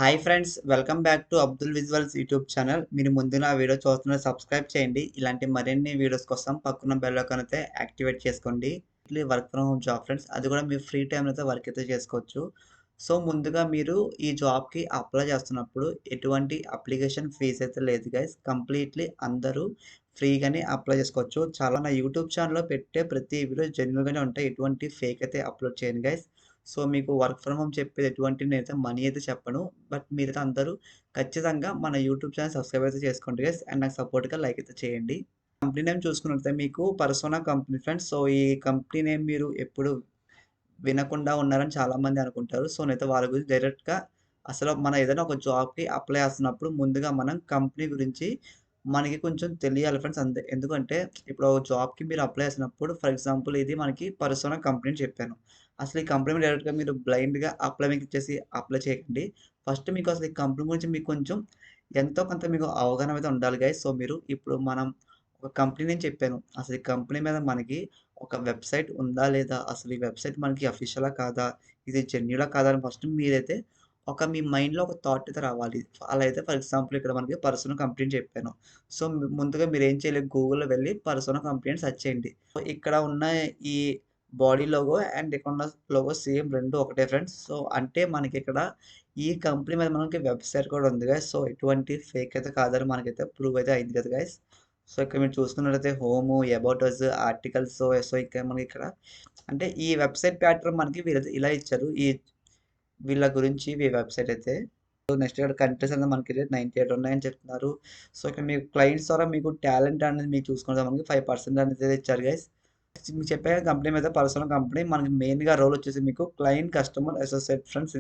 Hi friends, welcome back to Abdul visuals YouTube channel. మీరు ముందు నా వీడియో చూస్తున్న సబ్స్క్రైబ్ చేయండి. ఇలాంటి మరిన్ని వీడియోస్ కోసం పక్కన బెల్ ఐకాన్ అయితే యాక్టివేట్ చేసుకోండి. Work from home job friends, అది కూడా మీరు ఫ్రీ టైంలో అయితే వర్క్ అయితే చేసుకోవచ్చు. సో ముందుగా మీరు ఈ జాబ్కి అప్లై చేస్తున్నప్పుడు ఎటువంటి అప్లికేషన్ ఫీజ్ అయితే లేదు గైస్. కంప్లీట్లీ అందరూ ఫ్రీగానే అప్లై చేసుకోవచ్చు. చాలా నా యూట్యూబ్ ఛానల్లో పెట్టే ప్రతి వీడియో జెన్యున్గానే ఉంటాయి. ఎటువంటి ఫేక్ అయితే అప్లోడ్ చేయను గైస్. సో మీకు వర్క్ ఫ్రమ్ హోమ్ చెప్పేది ఎటువంటి నేనైతే మనీ అయితే చెప్పను. బట్ మీరైతే అందరూ ఖచ్చితంగా మన యూట్యూబ్ ఛానల్ సబ్స్క్రైబ్ అయితే చేసుకోండి గైస్. అండ్ నాకు సపోర్ట్‌గా లైక్ అయితే చేయండి. కంపెనీ నేమ్ చూసుకున్నట్లయితే మీకు పర్సోనా కంపెనీ ఫ్రెండ్స్. సో ఈ కంపెనీ నేమ్ మీరు ఎప్పుడు వినకుండా ఉన్నారని చాలామంది అనుకుంటారు. సో నేనైతే వాళ్ళ గురించి డైరెక్ట్‌గా అసలు మనం ఏదైనా ఒక జాబ్‌కి అప్లై చేస్తున్నప్పుడు ముందుగా మనం కంపెనీ గురించి మనకి కొంచెం తెలియాలి ఫ్రెండ్స్ అంతే. ఎందుకంటే ఇప్పుడు ఒక జాబ్‌కి మీరు అప్లై చేసినప్పుడు ఫర్ ఎగ్జాంపుల్ ఇది మనకి పర్సోనా కంపెనీ అని చెప్పాను. అసలు ఈ కంపెనీ మీద డైరెక్ట్‌గా మీరు బ్లైండ్‌గా అప్లై మీద క్లిక్ చేసి అప్లై చేయకండి. ఫస్ట్ మీకు అసలు ఈ కంపెనీ గురించి మీకు కొంచెం ఎంతో కొంత మీకు అవగాహన అయితే ఉండాలి గైస్. సో మీరు ఇప్పుడు మనం ఒక కంపెనీ నేను చెప్పాను. అసలు ఈ కంపెనీ మీద మనకి ఒక వెబ్‌సైట్ ఉందా? లేదా? అసలు ఈ వెబ్‌సైట్ మనకి అఫీషియలా కాదా? ఇది జెన్యూనా కాదా? అని ఫస్ట్ మీరైతే మీ మైండ్‌లో ఒక థాట్ అయితే రావాలి. అలా అయితే ఫర్ ఎగ్జాంపుల్ ఇక్కడ మనకి పర్సనల్ కంపెనీ అని చెప్పాను. సో ముందుగా మీరేం చేయలేదు, గూగుల్‌లో వెళ్లి పర్సనల్ కంపెనీ అని సెర్చ్ చేయండి. సో ఇక్కడ ఉన్న ఈ బాడీ లోగో అండ్ ఇక్కడున్న లోగో సేమ్ 2 ఒకటే ఫ్రెండ్స్. సో అంటే మనకిక్కడ ఈ కంపెనీ మీద మనకి వెబ్‌సైట్ కూడా ఉంది గైస్. సో ఎటువంటి ఫేక్ అయితే కాదని మనకైతే ప్రూవ్ అయితే అయింది కదా గైస్. సో ఇక్కడ మీరు చూసుకున్నట్లయితే home, about us, articles. So ఇక్కడ మనకిక్కడ అంటే ఈ వెబ్‌సైట్ ప్యాటర్న్ మనకి వీళ్ళైతే ఇలా ఇచ్చారు. వీళ్ళ గురించి వెబ్‌సైట్ అయితే. సో నెక్స్ట్ ఇక్కడ కంట్రీస్ అనేది మనకి 98 ఉన్నాయని చెప్తున్నారు. సో ఇక్కడ మీకు క్లయింట్స్ ద్వారా మీకు టాలెంట్ అనేది మీరు చూసుకుంటే మనకి 5% అనేది ఇచ్చారు గైస్. మీకు చెప్పాను కదా కంపెనీ మీద పర్సనల్ కంపెనీ మనకి మెయిన్‌గా రోల్ వచ్చేసి మీకు క్లయింట్ కస్టమర్ అసోసియేట్ ఫ్రెండ్స్.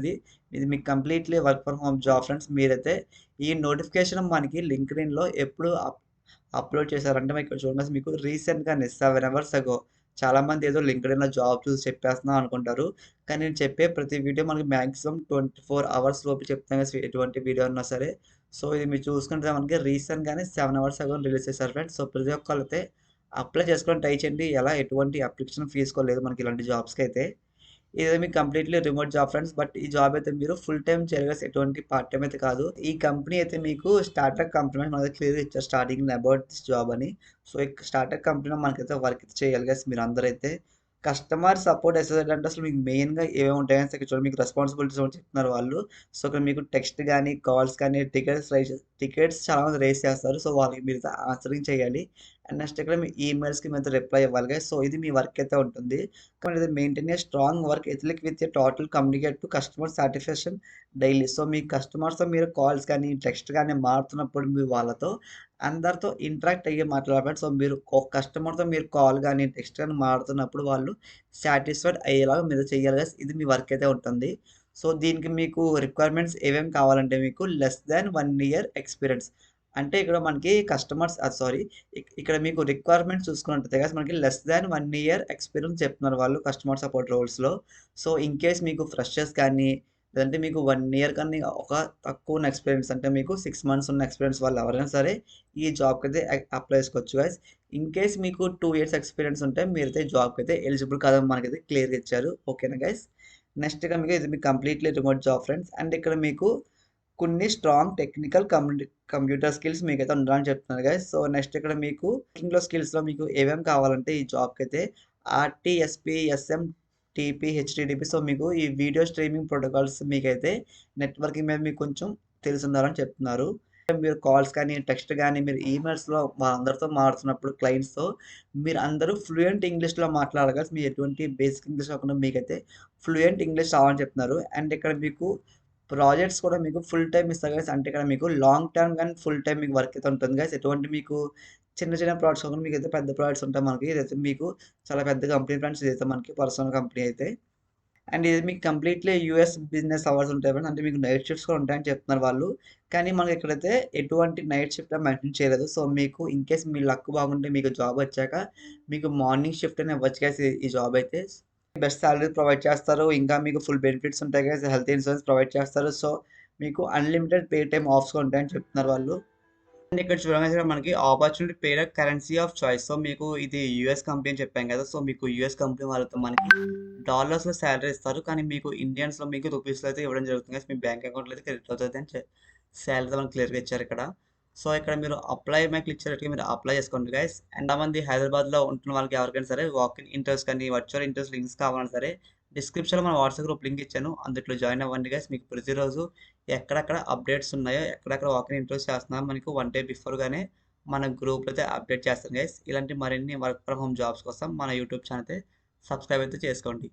ఇది మీకు completely work from home job friends. మీరైతే ఈ నోటిఫికేషన్ మనకి లింక్డ్ఇన్‌లో ఎప్పుడు అప్లోడ్ చేశారంటే మీకు ఇక్కడ చూడండి, మీకు రీసెంట్‌గానే 7 అవర్స్ అగో చాలామంది ఏదో లింక్డ్ఇన్‌లో జాబ్ చూసి చెప్పేస్తున్నాం అనుకుంటారు. కానీ నేను చెప్పే ప్రతి వీడియో మనకి మాక్సిమం 24 అవర్స్ లోపు చెప్తాను కదా, ఎటువంటి వీడియో అన్నా సరే. సో ఇది మీరు చూసుకుంటే మనకి రీసెంట్‌గానే 7 అవర్స్ అగో రిలీజ్ చేశారు ఫ్రెండ్స్. సో ప్రతి ఒక్కళ్ళైతే అప్లై చేసుకోవడానికి ట్రై చేయండి. ఎటువంటి అప్లికేషన్ తీసుకోలేదు మనకి ఇలాంటి జాబ్స్‌కైతే. ఇదే మీకు completely remote job friends. But ఈ జాబ్ అయితే మీరు ఫుల్ టైమ్ చేయాలి గైస్. ఎటువంటి పార్ట్ టైమ్ అయితే కాదు. ఈ కంపెనీ అయితే మీకు స్టార్టప్ కంపెనీ అని మనకి క్లియర్‌గా ఇచ్చారు స్టార్టింగ్‌లో అబౌట్ దిస్ జాబ్ అని. సో ఈ స్టార్టప్ కంపెనీలో మనకైతే వర్క్ అయితే చేయాలి గైస్ మీరందరైతే. కస్టమర్ సపోర్ట్ అసోసియేట్ అంటే అసలు మీకు మెయిన్‌గా ఏమేమి ఉంటాయని ఇక్కడ చూడండి, మీకు రెస్పాన్సిబిలిటీస్ కూడా చెప్తున్నారు వాళ్ళు. సో ఇక్కడ మీకు టెక్స్ట్ గాని, కాల్స్ కానీ, టికెట్స్ చాలామంది రైజ్ చేస్తారు. సో వాళ్ళకి మీరు ఆన్సరింగ్ చేయాలి. అండ్ నెక్స్ట్ ఇక్కడ మీ ఈమెయిల్స్‌కి మీరు రిప్లై ఇవ్వాలి గైస్. సో ఇది మీ వర్క్ అయితే ఉంటుంది. ఇది maintain a strong work ethic with a total communicate to customer satisfaction daily. So మీ కస్టమర్స్‌తో మీరు కాల్స్ కానీ, టెక్స్ట్ కానీ మారుతున్నప్పుడు మీ వాళ్ళతో అందరితో ఇంటరాక్ట్ అయ్యి మాట్లాడాలి. సో మీరు ఒక కస్టమర్‌తో మీరు కాల్ గాని, టెక్స్ట్ గాని మాట్లాడుతున్నప్పుడు వాళ్ళు సాటిస్ఫైడ్ అయ్యేలాగా మీరు చేయాలి గైస్. ఇది మీ వర్క్ అయితే ఉంటుంది. సో దీనికి మీకు రిక్వైర్మెంట్స్ ఏమేమి కావాలంటే మీకు లెస్ దాన్ 1 ఇయర్ ఎక్స్‌పీరియన్స్. అంటే ఇక్కడ మనకి కస్టమర్స్ సారీ, ఇక్కడ మీకు రిక్వైర్మెంట్స్ చూసుకున్నట్టయితే గైస్ మనకి లెస్ దాన్ 1 ఇయర్ ఎక్స్‌పీరియన్స్ చెప్తున్నారు వాళ్ళు కస్టమర్ సపోర్ట్ రోల్స్‌లో. సో ఇన్ కేస్ మీకు ఫ్రెషర్స్ కానీ, లేదంటే మీకు 1 ఇయర్ కానీ ఒక తక్కువ ఉన్న ఎక్స్‌పీరియన్స్ అంటే మీకు 6 మంత్స్ ఉన్న ఎక్స్‌పీరియన్స్ వాళ్ళు ఎవరైనా సరే ఈ జాబ్‌కైతే అప్లై చేసుకోవచ్చు గైస్. ఇన్ కేస్ మీకు 2 ఇయర్స్ ఎక్స్‌పీరియన్స్ ఉంటే మీరైతే జాబ్‌కైతే ఎలిజిబుల్ కాదని మనకైతే క్లియర్‌గా ఇచ్చారు. ఓకేనా గైస్. నెక్స్ట్ ఇక మీకు ఇది మీకు completely remote job friends. And ఇక్కడ మీకు కొన్ని స్ట్రాంగ్ టెక్నికల్ కంప్యూటర్ స్కిల్స్ మీకైతే ఉండాలని చెప్తున్నారు గైస్. సో నెక్స్ట్ ఇక్కడ మీకు కుకింగ్‌లో స్కిల్స్‌లో మీకు ఏమేమి కావాలంటే ఈ జాబ్‌కైతే ఆర్‌టీఎస్‌పీ, టీపీ, హెచ్‌టీటీపీ. సో మీకు ఈ వీడియో స్ట్రీమింగ్ ప్రోటోకాల్స్ మీకైతే నెట్వర్కింగ్ మీద మీకు కొంచెం తెలిసుండాలని చెప్తున్నారు. మీరు కాల్స్ కానీ, టెక్స్ట్ కానీ, మీరు ఈమెయిల్స్‌లో వాళ్ళందరితో మాట్లాడుతున్నప్పుడు క్లయింట్స్‌తో మీరు అందరూ ఫ్లూయెంట్ ఇంగ్లీష్‌లో మాట్లాడాలి గైస్. మీ ఎటువంటి బేసిక్ ఇంగ్లీష్ కాకుండా మీకైతే ఫ్లూయెంట్ ఇంగ్లీష్ రావాలని చెప్తున్నారు. అండ్ ఇక్కడ మీకు ప్రాజెక్ట్స్ కూడా మీకు ఫుల్ టైమ్ ఇస్తారు గైస్. అంటే ఇక్కడ మీకు లాంగ్ టర్మ్ గాని, ఫుల్ టైమ్ మీకు వర్క్ అయితే ఉంటుంది గైస్. ఎటువంటి మీకు చిన్న చిన్న ప్రాజెక్ట్స్ కాకుండా మీకైతే పెద్ద ప్రాజెక్ట్స్ ఉంటాయి మనకి. ఇదైతే మీకు చాలా పెద్ద కంపెనీ ఫ్రెండ్స్. ఇదైతే మనకి పర్సనల్ కంపెనీ అయితే. అండ్ ఇది మీకు కంప్లీట్‌లీ యూఎస్ బిజినెస్ అవర్స్ ఉంటాయి ఫ్రెండ్స్. అంటే మీకు నైట్ షిఫ్ట్స్ కూడా ఉంటాయని చెప్తున్నారు వాళ్ళు. కానీ మనకి ఇక్కడైతే ఎటువంటి నైట్ షిఫ్ట్ మెన్షన్ చేయలేదు. సో మీకు ఇన్ కేస్ మీ లక్ బాగుంటే మీకు జాబ్ వచ్చాక మీకు మార్నింగ్ షిఫ్ట్ అని ఇవ్వచ్చు గైస్ ఈ జాబ్ అయితే. బెస్ట్ సాలరీ ప్రొవైడ్ చేస్తారు. ఇంకా మీకు ఫుల్ బెనిఫిట్స్ ఉంటాయి గైస్. హెల్త్ ఇన్సూరెన్స్ ప్రొవైడ్ చేస్తారు. సో మీకు అన్‌లిమిటెడ్ పే టైమ్ ఆఫ్స్ కూడా ఉంటాయని చెప్తున్నారు వాళ్ళు. అండ్ ఇక్కడ చూడంగానే మనకి opportunity paid currency of choice. So, మీకు ఇది యూఎస్ కంపెనీ అని చెప్పాం కదా! సో, మీకు యూఎస్ కంపెనీ వాళ్ళతో మనకి డాలర్స్‌లో సాలరీ ఇస్తారు. కానీ మీకు ఇండియన్స్‌లో మీకు రూపీస్‌లో అయితే ఇవ్వడం జరుగుతుంది గైస్. మీ బ్యాంక్ అకౌంట్‌లో అయితే క్రెడిట్ అవుతది అని సాలరీ మనకు క్లియర్‌గా ఇచ్చారు ఇక్కడ. సో, ఇక్కడ మీరు అప్లై మై క్లిక్ చేసినట్టుగా మీరు అప్లై చేసుకోండి గైస్. అండ్ చాలామంది హైదరాబాద్‌లో ఉంటున్న వాళ్ళకి ఎవరికైనా సరే వాకిన్ ఇంటర్వ్యూస్ కానీ, వర్చువల్ ఇంటర్వ్యూస్ లింక్స్ కావాలన్నా సరే డిస్క్రిప్షన్‌లో మన వాట్సాప్ గ్రూప్ లింక్ ఇచ్చాను. అందుట్లో జాయిన్ అవ్వండి గైస్. మీకు ప్రతిరోజు ఎక్కడెక్కడ అప్డేట్స్ ఉన్నాయో, ఎక్కడెక్కడ వాకిన్ ఇంటర్వ్యూస్ చేస్తున్నామో మనకు 1 డే బిఫోర్‌గానే మన గ్రూప్‌లో అయితే అప్డేట్ చేస్తాను గైస్. ఇలాంటి మరిన్ని వర్క్ ఫ్రమ్ హోమ్ జాబ్స్ కోసం మన యూట్యూబ్ ఛానల్ అయితే సబ్స్క్రైబ్ అయితే చేసుకోండి.